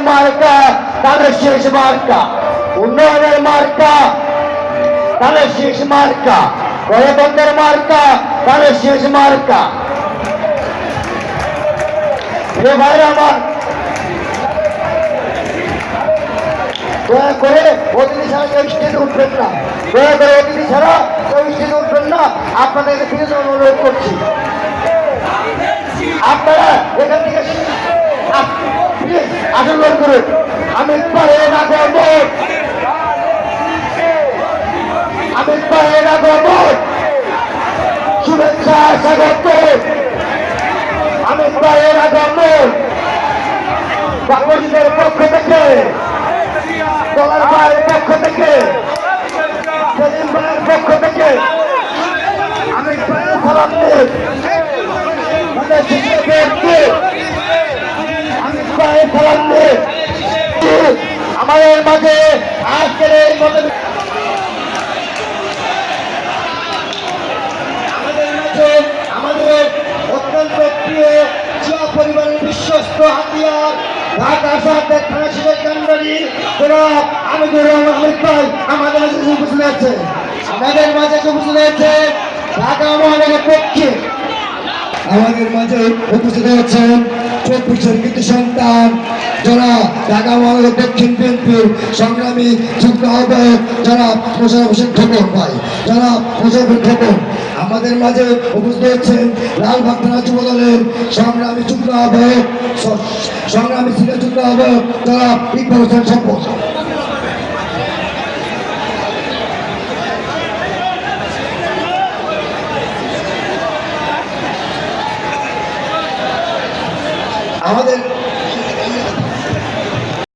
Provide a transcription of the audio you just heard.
মার্কা তাদের শেষ মার্কা, উন্নয়নের মার্কা তাদের শেষ মার্কা, গণতন্ত্রের মার্কা তাদের শেষ মার্কা। এ ভাইরা আমার, দয়া করে অতিথি ছাড়া কেউ স্টেজে উঠবেন না, দয়া করে অতিথি ছাড়া কেউ স্টেজে উঠবেন না। আপনাদেরকে ফিরে যাওয়ার অনুরোধ করছি। আপনারা এখান থেকে আসন গ্রহণ করুন। আমি পারেন আগমন, আমি পারেন আগমন, শুভেচ্ছা স্বাগত। আমি পারেন আগমন বাংলাদেশের পক্ষ থেকে, দলার ভাইয়ের পক্ষ থেকে, সেলিম ভাইয়ের পক্ষ থেকে আমি পায়ের সালাম দিই। আমি পায়ের সালাম দিই। আমাদের মাঝে আজকের এই আমাদের মাঝে আমাদের অত্যন্ত প্রিয় জিয়া পরিবারের বিশ্বস্ত হাতিয়ার ঢাকা শহরের থানা শিবের কান্ডারি জনাব আমিনুর রহমান আমির ভাই আমাদের মাঝে উপস্থিত আছে। আমাদের মাঝে উপস্থিত হয়েছে ঢাকা মহানগরের পক্ষে আমাদের মাঝে উপস্থিত হচ্ছেন 24 কৃতি সন্তান যারা ঢাকা মহানগর দক্ষিণ বিএনপির সংগ্রামী যুগ্ম আহ্বায়ক যারা মোশাররফ হোসেন খোকন ভাই, যারা মোশাররফ হোসেন খোকন। আমাদের মাঝে উপস্থিত হচ্ছেন লালবাগ থানা যুব দলের সংগ্রামী যুগ্ম আহ্বায়ক, সংগ্রামী সিনিয়র যুগ্ম আহ্বায়ক যারা ইকবাল হোসেন সম্পদ। আমাদের